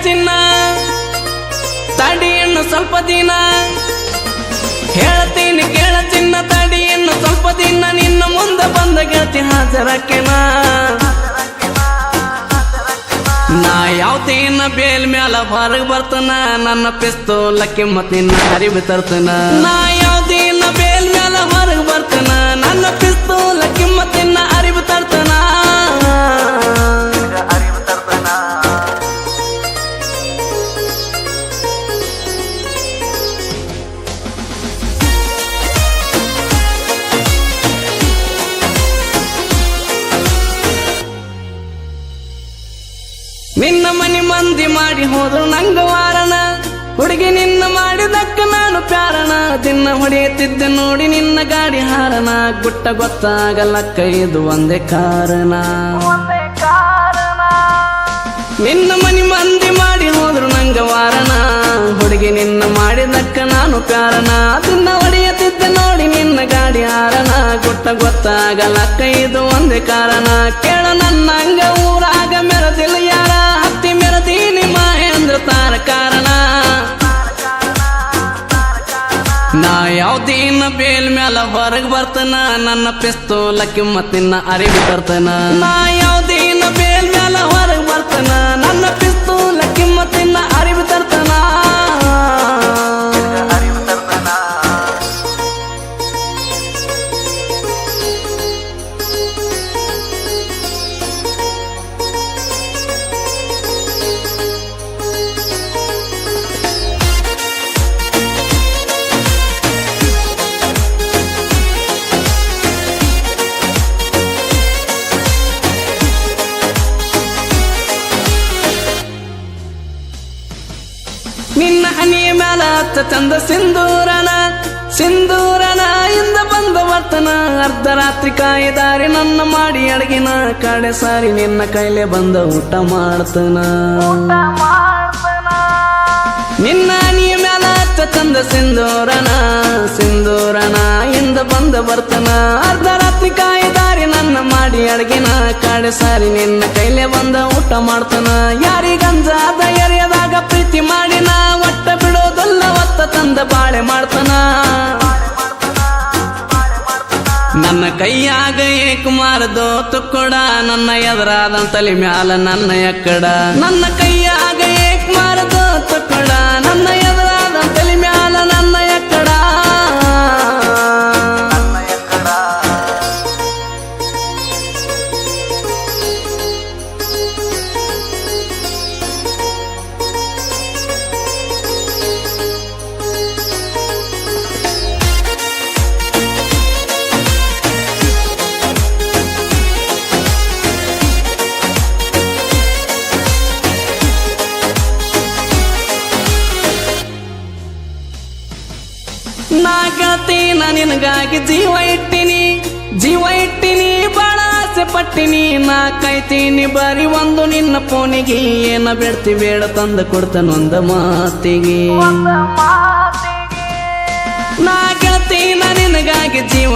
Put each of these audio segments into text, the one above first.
ಚಿನ್ನ ತಡಿ ಇನ್ನು ಸ್ವಲ್ಪ ದಿನ ಹೇಳ್ತೀನಿ ಕೇಳ ಚಿನ್ನ ತಡಿ ಇನ್ನು ಸ್ವಲ್ಪ ದಿನ ನಿನ್ನ ಮುಂದೆ ಬಂದ ಗೆಳತಿ ಹಾಜರಕ್ಕೆನಾ ನಾ ಯಾವತ್ತಿನ ಬೇಲ್ ಮ್ಯಾಲ ಹೊರಗ್ ಬರ್ತನ ನನ್ನ ಪಿಸ್ತೂಲ ಕಿಮ್ಮತ್ ನಿನ್ನ ಅರಿವು ತರ್ತನ ನಾ ಯಾವತ್ತಿನ ಬೇಲ್ ಮ್ಯಾಲ ಹೊರಗ್ ಬರ್ತನ ನನ್ನ ಪಿಸ್ತೂಲ ಕಿಮ್ಮತ್ ನಿನ್ನ ಅರಿವು ತರ್ತನ ನಿನ್ನ ಮನಿ ಮಂದಿ ಮಾಡಿ ಹೋದ್ರು ನಂಗ ವಾರಣ ಹುಡುಗಿ ನಿನ್ನ ಮಾಡಿದಕ್ಕ ನಾನು ಪ್ಯಾರಣ ದಿನ ಹೊಡೆಯುತ್ತಿದ್ದೆ ನೋಡಿ ನಿನ್ನ ಗಾಡಿ ಹಾರಣ ಗುಟ್ಟ ಗೊತ್ತಾಗಲಕ್ಕ ಇದು ಒಂದೇ ಕಾರಣ ನಿನ್ನ ಮನಿ ಮಂದಿ ಮಾಡಿ ಹೋದ್ರು ನಂಗ ವಾರಣ ಹುಡುಗಿ ನಿನ್ನ ಮಾಡಿದಕ್ಕ ನಾನು ಪ್ಯಾರಣ ದಿನ ಹೊಡೆಯುತ್ತಿದ್ದೆ ನೋಡಿ ನಿನ್ನ ಗಾಡಿ ಹಾರಣ ಗುಟ್ಟ ಗೊತ್ತಾಗಲಕ್ಕ ಇದು ಒಂದೇ ಕಾರಣ ಕೇಳ ನನ್ನ ಹಂಗ ಊರಾಗ ಮೆರದಿಲ್ಲ ಯಾರ ಹತ್ತಿ ಮೆರದೀನಿ ಮಹೇಂದ್ರ ತಾರ ಕಾರಣ ನಾ ಯಾವ್ದಿನ ಬೇಲ್ ಮ್ಯಾಲ ಹೊರಗ್ ಬರ್ತನ ನನ್ನ ಪಿಸ್ತೂಲ ಕಿಮ್ಮತ್ ನಿನ್ನ ಅರಿವು ತರ್ತನ ನಾ ಯಾವ್ದಿನ ಬೇಲ್ ಮ್ಯಾಲ ಹೊರಗ್ ಬರ್ತನ ನನ್ನ ಪಿಸ್ತೂಲ ಕಿಮ್ಮತ್ ನಿನ್ನ ಅರಿವು ತರ್ತನ ನಿನ್ನ ಹನಿಯ ಮ್ಯಾಲ ಹತ್ತ ಚಂದ ಸಿಂಧೂರನ ಇಂದ ಬಂದ ವರ್ತನ ಅರ್ಧ ರಾತ್ರಿ ಕಾಯಿದಾರಿ ನನ್ನ ಮಾಡಿ ಅಡಗಿನ ಕಡೆ ಸಾರಿ ನಿನ್ನ ಕೈಲೆ ಬಂದ ಊಟ ಮಾಡ್ತನ ನಿನ್ನ ಹನಿಯ ಮ್ಯಾಲ ಹತ್ತ ಚಂದ ಸಿಂಧೂರನ ಇಂದ ಬಂದ ವರ್ತನ ಅರ್ಧ ರಾತ್ರಿ ಕಾಯಿದಾರಿ ನನ್ನ ಮಾಡಿ ಅಡಗಿನ ಕಡೆ ಸಾರಿ ನಿನ್ನ ಕೈಲೆ ಬಂದ ಊಟ ಮಾಡ್ತನ ಯಾರಿಗಂಜಾದ ಎರೆಯದಾಗ ಪ್ರೀತಿ ಮಾಡಿನ ಒಟ್ಟ ಬಿಡೋದಲ್ಲ ಒತ್ತ ತಂದ ಬಾಳೆ ಮಾಡ್ತನ ನನ್ನ ಕೈಯಾಗ ಏಕುಮಾರದೋ ತುಕ್ಕೊಡ ನನ್ನ ಎದುರಾದ ತಲೆ ಮ್ಯಾಲ ನನ್ನ ಎಕ್ಕಡ ನನ್ನ ಕೈಯಾಗ ಏಕುಮಾರದೋ ತುಕ್ಕೊಡ ನನ್ನ ಎದುರಾದ ತಲೆ ಮ್ಯಾಲ ನನ್ನ ಎಕ್ಕಡ ನಾ ಗೆಳತಿ ನಾ ನಿನಗಾಗಿ ಜೀವ ಇಟ್ಟಿನಿ ಬಾಳ ಆಸೆ ಪಟ್ಟಿನಿ ನಾ ಕಾಯ್ತೀನಿ ಬರೀ ಒಂದು ನಿನ್ನ ಫೋನಿಗೆ ಏನ ಬೇಡ್ತಿ ಬೇಡ ತಂದ ಕೊಡ್ತಾನೊಂದ ಮಾತಿಗೆ ನಾ ಗೆಳತಿ ನಾ ನಿನಗಾಗಿ ಜೀವ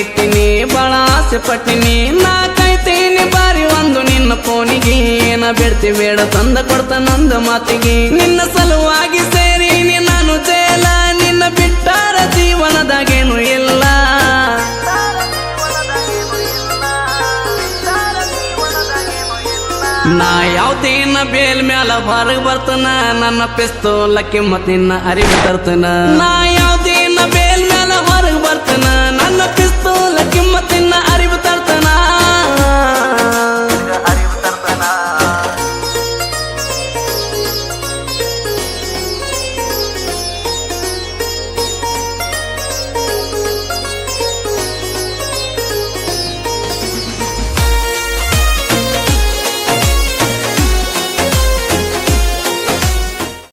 ಇಟ್ಟಿನಿ ಬಾಳ ಆಸೆ ಪಟ್ಟಿನಿ ನಾ ಕಾಯ್ತೀನಿ ಬಾರಿ ಒಂದು ನಿನ್ನ ಫೋನಿಗೆ ಏನ ಬೇಡ್ತಿ ಬೇಡ ತಂದ ಕೊಡ್ತಾನೊಂದ ಮಾತಿಗೆ ನಿನ್ನ ಸಲುವಾಗಿ ಸೇರಿನಿ ನಾನು ಜೇಲ ನಿನ್ನ ಬಿಟ್ಟಾರ ಜೀವನದಾಗೇನು ಇಲ್ಲ ನಾ ಯಾವತ್ತಿನ ಬೇಲ್ ಮ್ಯಾಲ ಹೊರಗ್ ಬರ್ತನ ನನ್ನ ಪಿಸ್ತೂಲ ಕಿಮ್ಮತ್ ನಿನ್ನ ಅರಿವು ತರ್ತನ ನಾ